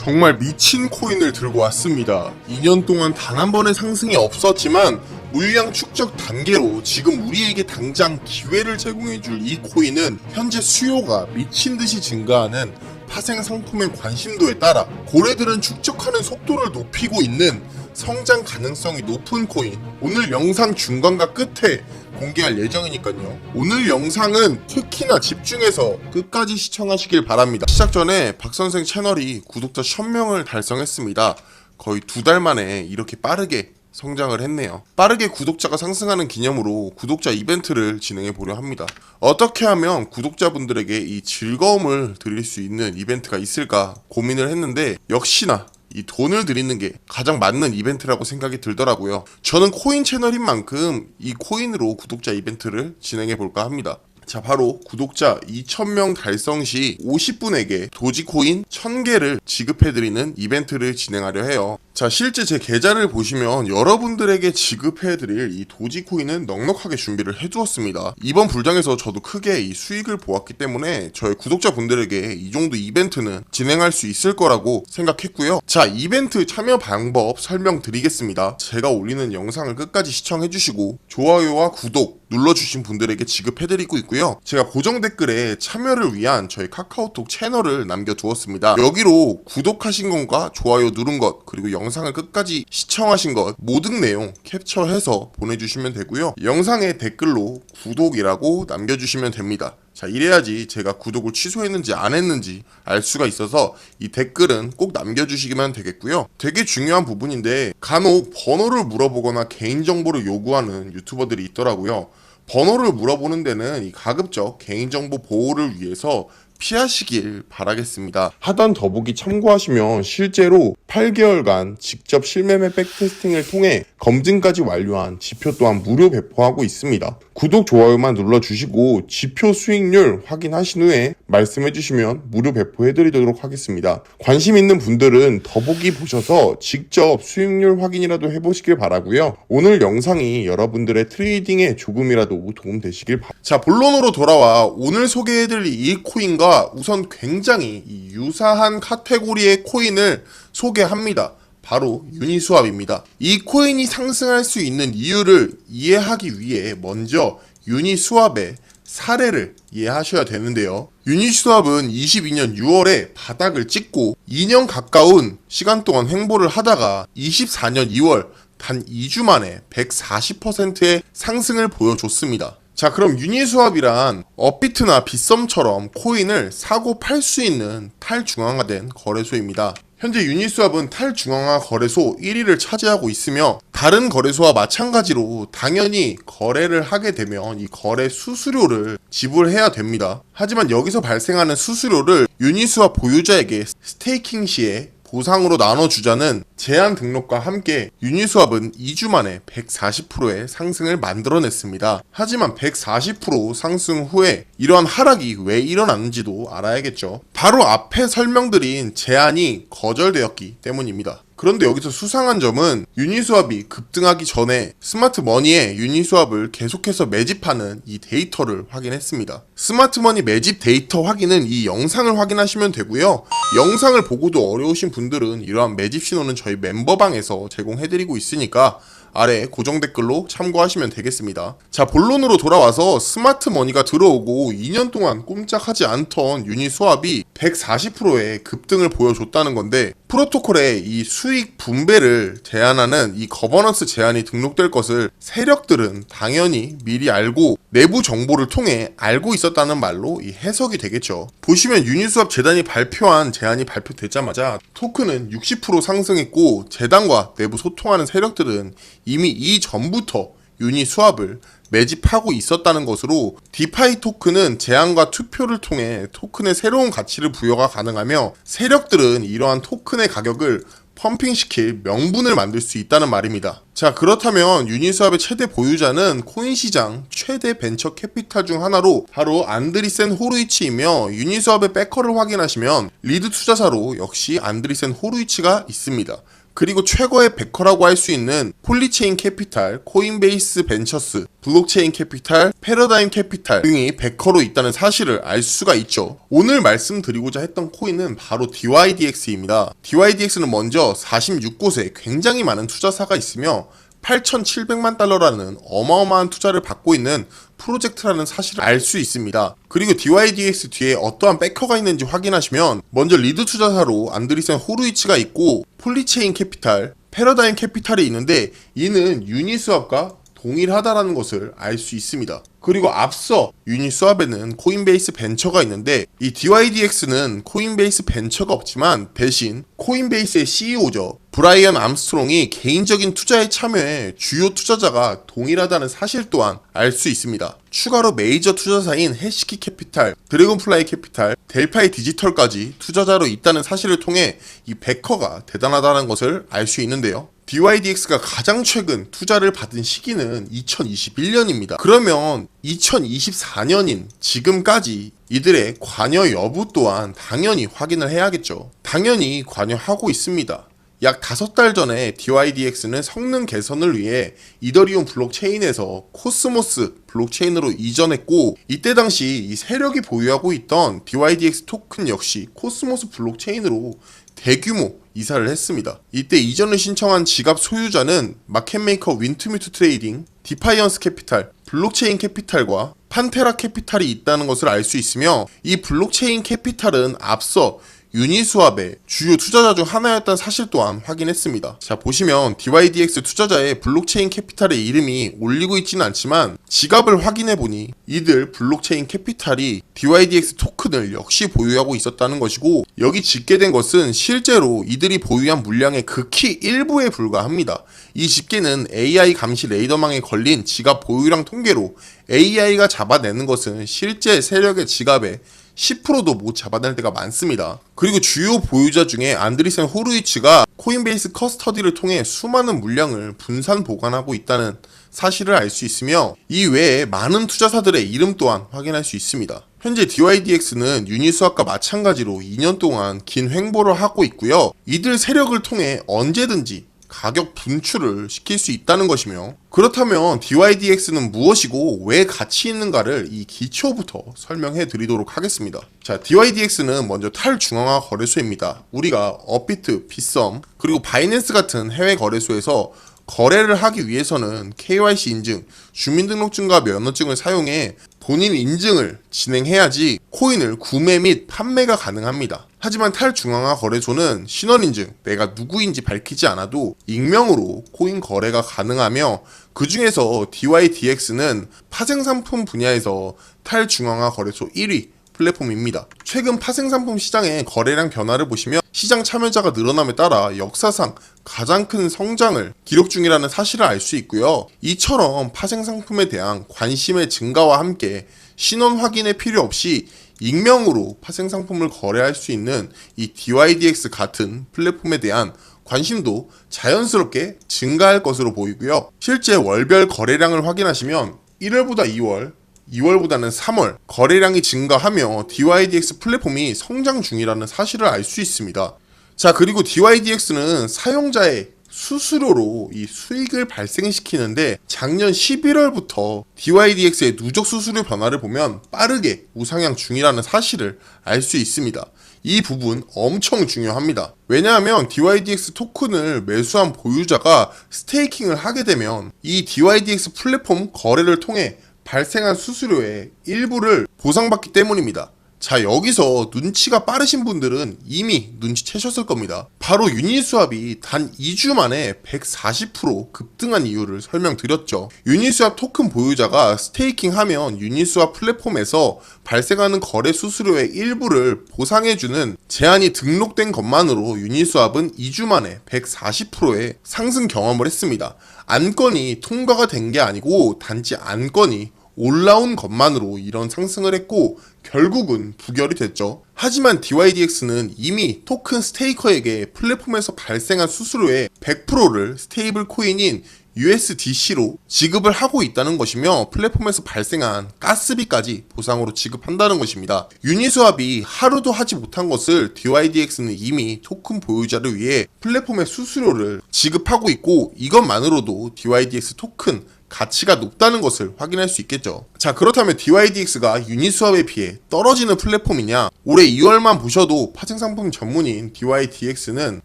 정말 미친 코인을 들고 왔습니다. 2년 동안 단 한 번의 상승이 없었지만 물량 축적 단계로 지금 우리에게 당장 기회를 제공해줄 이 코인은 현재 수요가 미친 듯이 증가하는 파생 상품의 관심도에 따라 고래들은 축적하는 속도를 높이고 있는 성장 가능성이 높은 코인. 오늘 영상 중간과 끝에 공개할 예정이니까요. 오늘 영상은 특히나 집중해서 끝까지 시청하시길 바랍니다. 시작 전에 박선생 채널이 구독자 1000명을 달성했습니다. 거의 2달 만에 이렇게 빠르게 성장을 했네요. 빠르게 구독자가 상승하는 기념으로 구독자 이벤트를 진행해 보려 합니다. 어떻게 하면 구독자분들에게 이 즐거움을 드릴 수 있는 이벤트가 있을까 고민을 했는데 역시나 이 돈을 드리는 게 가장 맞는 이벤트라고 생각이 들더라고요. 저는 코인 채널인 만큼 이 코인으로 구독자 이벤트를 진행해 볼까 합니다. 자, 바로 구독자 2000명 달성 시 50분에게 도지코인 1000개를 지급해드리는 이벤트를 진행하려 해요. 자, 실제 제 계좌를 보시면 여러분들에게 지급해드릴 이 도지코인은 넉넉하게 준비를 해두었습니다. 이번 불장에서 저도 크게 이 수익을 보았기 때문에 저희 구독자분들에게 이 정도 이벤트는 진행할 수 있을 거라고 생각했고요. 자, 이벤트 참여 방법 설명드리겠습니다. 제가 올리는 영상을 끝까지 시청해주시고 좋아요와 구독 눌러주신 분들에게 지급해드리고 있고요. 제가 고정 댓글에 참여를 위한 저희 카카오톡 채널을 남겨두었습니다. 여기로 구독하신 것과 좋아요 누른 것 그리고 영상을 끝까지 시청하신 것 모든 내용 캡처해서 보내주시면 되고요. 영상에 댓글로 구독이라고 남겨주시면 됩니다. 자, 이래야지 제가 구독을 취소했는지 안 했는지 알 수가 있어서 이 댓글은 꼭 남겨주시기만 되겠고요. 되게 중요한 부분인데 간혹 번호를 물어보거나 개인정보를 요구하는 유튜버들이 있더라고요. 번호를 물어보는 데는 이 가급적 개인정보 보호를 위해서 피하시길 바라겠습니다. 하단 더보기 참고하시면 실제로 8개월간 직접 실매매 백테스팅을 통해 검증까지 완료한 지표 또한 무료 배포하고 있습니다. 구독, 좋아요만 눌러주시고 지표 수익률 확인하신 후에 말씀해주시면 무료 배포해드리도록 하겠습니다. 관심 있는 분들은 더보기 보셔서 직접 수익률 확인이라도 해보시길 바라고요. 오늘 영상이 여러분들의 트레이딩에 조금이라도 도움되시길 바랍니다. 자, 본론으로 돌아와 오늘 소개해드릴 이 코인과 우선 굉장히 유사한 카테고리의 코인을 소개합니다. 바로 유니스왑입니다. 이 코인이 상승할 수 있는 이유를 이해하기 위해 먼저 유니스왑의 사례를 이해하셔야 되는데요. 유니스왑은 22년 6월에 바닥을 찍고 2년 가까운 시간 동안 횡보를 하다가 24년 2월 단 2주 만에 140%의 상승을 보여줬습니다. 자, 그럼 유니스왑이란 업비트나 빗썸처럼 코인을 사고 팔 수 있는 탈중앙화된 거래소입니다. 현재 유니스왑은 탈중앙화 거래소 1위를 차지하고 있으며 다른 거래소와 마찬가지로 당연히 거래를 하게 되면 이 거래 수수료를 지불해야 됩니다. 하지만 여기서 발생하는 수수료를 유니스왑 보유자에게 스테이킹 시에 보상으로 나눠주자는 제한 등록과 함께 유니스왑은 2주 만에 140%의 상승을 만들어냈습니다. 하지만 140% 상승 후에 이러한 하락이 왜 일어났는지도 알아야겠죠. 바로 앞에 설명드린 제한이 거절되었기 때문입니다. 그런데 여기서 수상한 점은 유니스왑이 급등하기 전에 스마트머니에 유니스왑을 계속해서 매집하는 이 데이터를 확인했습니다. 스마트머니 매집 데이터 확인은 이 영상을 확인하시면 되고요. 영상을 보고도 어려우신 분들은 이러한 매집 신호는 저희 멤버방에서 제공해드리고 있으니까 아래 고정 댓글로 참고하시면 되겠습니다. 자, 본론으로 돌아와서 스마트머니가 들어오고 2년 동안 꼼짝하지 않던 유니스왑이 140%의 급등을 보여줬다는 건데 프로토콜에 이 수익 분배를 제한하는 이 거버넌스 제한이 등록될 것을 세력들은 당연히 미리 알고 내부 정보를 통해 알고 있었다는 말로 이 해석이 되겠죠. 보시면 유니스왑 재단이 발표한 제한이 발표되자마자 토큰은 60% 상승했고 재단과 내부 소통하는 세력들은 이미 이전부터 유니스왑을 매집하고 있었다는 것으로 디파이 토큰은 제안과 투표를 통해 토큰의 새로운 가치를 부여가 가능하며 세력들은 이러한 토큰의 가격을 펌핑시킬 명분을 만들 수 있다는 말입니다. 자, 그렇다면 유니스왑의 최대 보유자는 코인시장 최대 벤처 캐피탈 중 하나로 바로 안드리센 호르이치이며 유니스왑의 백커를 확인하시면 리드 투자사로 역시 안드리센 호르이치가 있습니다. 그리고 최고의 베커라고 할 수 있는 폴리체인 캐피탈, 코인베이스 벤처스, 블록체인 캐피탈, 패러다임 캐피탈 등이 베커로 있다는 사실을 알 수가 있죠. 오늘 말씀드리고자 했던 코인은 바로 DYDX입니다. DYDX는 먼저 46곳에 굉장히 많은 투자사가 있으며 8,700만 달러라는 어마어마한 투자를 받고 있는 프로젝트라는 사실을 알 수 있습니다. 그리고 DYDX 뒤에 어떠한 백커가 있는지 확인하시면 먼저 리드 투자사로 안드리센 호루이치가 있고 폴리체인 캐피탈, 패러다임 캐피탈이 있는데 이는 유니스왑과 동일하다라는 것을 알 수 있습니다. 그리고 앞서 유니스왑에는 코인베이스 벤처가 있는데 이 DYDX는 코인베이스 벤처가 없지만 대신 코인베이스의 CEO죠. 브라이언 암스트롱이 개인적인 투자에 참여해 주요 투자자가 동일하다는 사실 또한 알 수 있습니다. 추가로 메이저 투자사인 해시키 캐피탈, 드래곤플라이 캐피탈, 델파이 디지털까지 투자자로 있다는 사실을 통해 이 베커가 대단하다는 것을 알 수 있는데요. DYDX가 가장 최근 투자를 받은 시기는 2021년입니다. 그러면 2024년인 지금까지 이들의 관여 여부 또한 당연히 확인을 해야겠죠. 당연히 관여하고 있습니다. 약 5달 전에 DYDX는 성능 개선을 위해 이더리움 블록체인에서 코스모스 블록체인으로 이전했고 이때 당시 이 세력이 보유하고 있던 DYDX 토큰 역시 코스모스 블록체인으로 대규모 이사를 했습니다. 이때 이전을 신청한 지갑 소유자는 마켓메이커 윈트뮤트 트레이딩, 디파이언스 캐피탈, 블록체인 캐피탈과 판테라 캐피탈이 있다는 것을 알 수 있으며 이 블록체인 캐피탈은 앞서 유니스왑의 주요 투자자 중 하나였다는 사실 또한 확인했습니다. 자, 보시면 DYDX 투자자의 블록체인 캐피탈의 이름이 올리고 있지는 않지만 지갑을 확인해보니 이들 블록체인 캐피탈이 DYDX 토큰을 역시 보유하고 있었다는 것이고 여기 집계된 것은 실제로 이들이 보유한 물량의 극히 일부에 불과합니다. 이 집계는 AI 감시 레이더망에 걸린 지갑 보유량 통계로 AI가 잡아내는 것은 실제 세력의 지갑에 10%도 못 잡아낼 때가 많습니다. 그리고 주요 보유자 중에 안드리센 호루이치가 코인베이스 커스터디를 통해 수많은 물량을 분산 보관하고 있다는 사실을 알 수 있으며 이 외에 많은 투자사들의 이름 또한 확인할 수 있습니다. 현재 DYDX는 유니스왑과 마찬가지로 2년 동안 긴 횡보를 하고 있고요. 이들 세력을 통해 언제든지 가격 분출을 시킬 수 있다는 것이며 그렇다면 DYDX는 무엇이고 왜 가치 있는가를 이 기초부터 설명해 드리도록 하겠습니다. 자, DYDX는 먼저 탈중앙화 거래소입니다. 우리가 업비트, 빗썸, 그리고 바이낸스 같은 해외 거래소에서 거래를 하기 위해서는 KYC 인증, 주민등록증과 면허증을 사용해 본인 인증을 진행해야지 코인을 구매 및 판매가 가능합니다. 하지만 탈중앙화 거래소는 신원인증, 내가 누구인지 밝히지 않아도 익명으로 코인 거래가 가능하며 그 중에서 DYDX는 파생상품 분야에서 탈중앙화 거래소 1위 플랫폼입니다. 최근 파생상품 시장의 거래량 변화를 보시면 시장 참여자가 늘어남에 따라 역사상 가장 큰 성장을 기록 중이라는 사실을 알 수 있고요. 이처럼 파생상품에 대한 관심의 증가와 함께 신원 확인의 필요 없이 익명으로 파생상품을 거래할 수 있는 이 DYDX 같은 플랫폼에 대한 관심도 자연스럽게 증가할 것으로 보이고요. 실제 월별 거래량을 확인하시면 1월보다 2월, 2월보다는 3월 거래량이 증가하며 DYDX 플랫폼이 성장 중이라는 사실을 알 수 있습니다. 자, 그리고 DYDX는 사용자의 수수료로 이 수익을 발생시키는데 작년 11월부터 DYDX의 누적 수수료 변화를 보면 빠르게 우상향 중이라는 사실을 알 수 있습니다. 이 부분 엄청 중요합니다. 왜냐하면 DYDX 토큰을 매수한 보유자가 스테이킹을 하게 되면 이 DYDX 플랫폼 거래를 통해 발생한 수수료의 일부를 보상받기 때문입니다. 자, 여기서 눈치가 빠르신 분들은 이미 눈치채셨을 겁니다. 바로 유니스왑이 단 2주 만에 140% 급등한 이유를 설명드렸죠. 유니스왑 토큰 보유자가 스테이킹하면 유니스왑 플랫폼에서 발생하는 거래 수수료의 일부를 보상해주는 제한이 등록된 것만으로 유니스왑은 2주 만에 140%의 상승 경험을 했습니다. 안건이 통과가 된 게 아니고 단지 안건이 올라온 것만으로 이런 상승을 했고 결국은 부결이 됐죠. 하지만 DYDX는 이미 토큰 스테이커에게 플랫폼에서 발생한 수수료의 100%를 스테이블 코인인 USDC로 지급을 하고 있다는 것이며 플랫폼에서 발생한 가스비까지 보상으로 지급한다는 것입니다. 유니스왑이 하루도 하지 못한 것을 DYDX는 이미 토큰 보유자를 위해 플랫폼의 수수료를 지급하고 있고, 이것만으로도 DYDX 토큰 가치가 높다는 것을 확인할 수 있겠죠. 자, 그렇다면 DYDX가 유니스왑에 비해 떨어지는 플랫폼이냐? 올해 2월만 보셔도 파생상품 전문인 DYDX는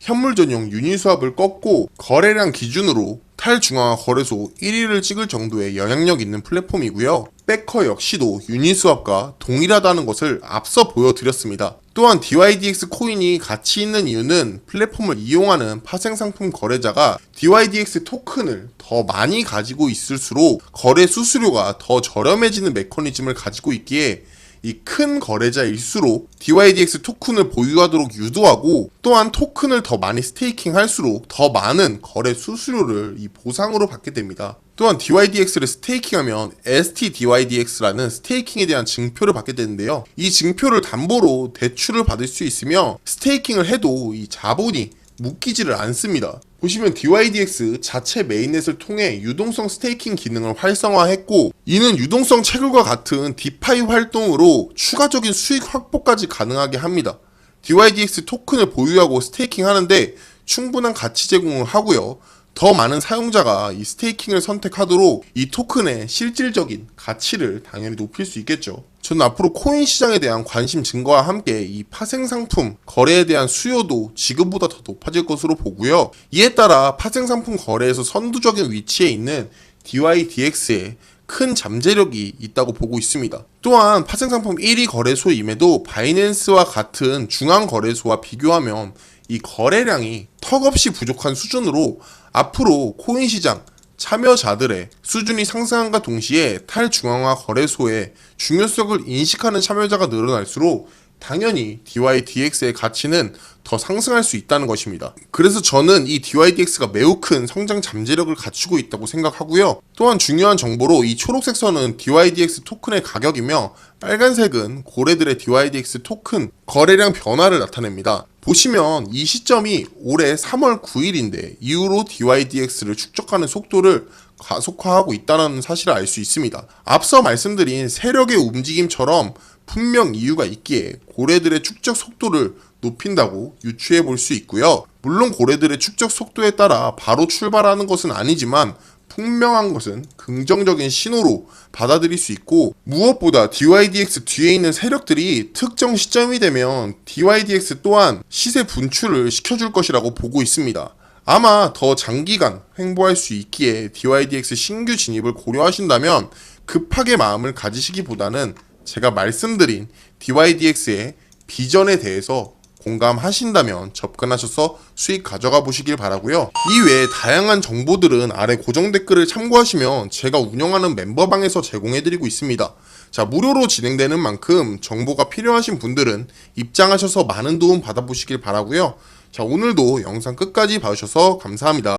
현물 전용 유니스왑을 꺾고 거래량 기준으로 탈중앙화 거래소 1위를 찍을 정도의 영향력 있는 플랫폼이고요. 백커 역시도 유니스왑과 동일하다는 것을 앞서 보여드렸습니다. 또한 DYDX 코인이 가치 있는 이유는 플랫폼을 이용하는 파생상품 거래자가 DYDX 토큰을 더 많이 가지고 있을수록 거래 수수료가 더 저렴해지는 메커니즘을 가지고 있기에 이 큰 거래자일수록 DYDX 토큰을 보유하도록 유도하고, 또한 토큰을 더 많이 스테이킹 할수록 더 많은 거래 수수료를 이 보상으로 받게 됩니다. 또한 DYDX를 스테이킹하면 STDYDX라는 스테이킹에 대한 증표를 받게 되는데요. 이 증표를 담보로 대출을 받을 수 있으며 스테이킹을 해도 이 자본이 묶이지를 않습니다. 보시면 DYDX 자체 메인넷을 통해 유동성 스테이킹 기능을 활성화했고, 이는 유동성 채굴과 같은 디파이 활동으로 추가적인 수익 확보까지 가능하게 합니다. DYDX 토큰을 보유하고 스테이킹 하는데 충분한 가치 제공을 하고요. 더 많은 사용자가 이 스테이킹을 선택하도록 이 토큰의 실질적인 가치를 당연히 높일 수 있겠죠. 저는 앞으로 코인 시장에 대한 관심 증가와 함께 이 파생상품 거래에 대한 수요도 지금보다 더 높아질 것으로 보고요. 이에 따라 파생상품 거래에서 선두적인 위치에 있는 DYDX에 큰 잠재력이 있다고 보고 있습니다. 또한 파생상품 1위 거래소임에도 바이낸스와 같은 중앙거래소와 비교하면 이 거래량이 턱없이 부족한 수준으로 앞으로 코인 시장 참여자들의 수준이 상승함과 동시에 탈중앙화 거래소의 중요성을 인식하는 참여자가 늘어날수록 당연히 DYDX의 가치는 더 상승할 수 있다는 것입니다. 그래서 저는 이 DYDX가 매우 큰 성장 잠재력을 갖추고 있다고 생각하고요. 또한 중요한 정보로 이 초록색 선은 DYDX 토큰의 가격이며 빨간색은 고래들의 DYDX 토큰 거래량 변화를 나타냅니다. 보시면 이 시점이 올해 3월 9일인데 이후로 DYDX를 축적하는 속도를 가속화하고 있다는 사실을 알 수 있습니다. 앞서 말씀드린 세력의 움직임처럼 분명 이유가 있기에 고래들의 축적 속도를 높인다고 유추해 볼 수 있고요. 물론 고래들의 축적 속도에 따라 바로 출발하는 것은 아니지만 분명한 것은 긍정적인 신호로 받아들일 수 있고, 무엇보다 DYDX 뒤에 있는 세력들이 특정 시점이 되면 DYDX 또한 시세 분출을 시켜줄 것이라고 보고 있습니다. 아마 더 장기간 횡보할 수 있기에 DYDX 신규 진입을 고려하신다면 급하게 마음을 가지시기보다는 제가 말씀드린 DYDX의 비전에 대해서 공감하신다면 접근하셔서 수익 가져가 보시길 바라고요. 이외에 다양한 정보들은 아래 고정 댓글을 참고하시면 제가 운영하는 멤버방에서 제공해드리고 있습니다. 자, 무료로 진행되는 만큼 정보가 필요하신 분들은 입장하셔서 많은 도움 받아보시길 바라고요. 자, 오늘도 영상 끝까지 봐주셔서 감사합니다.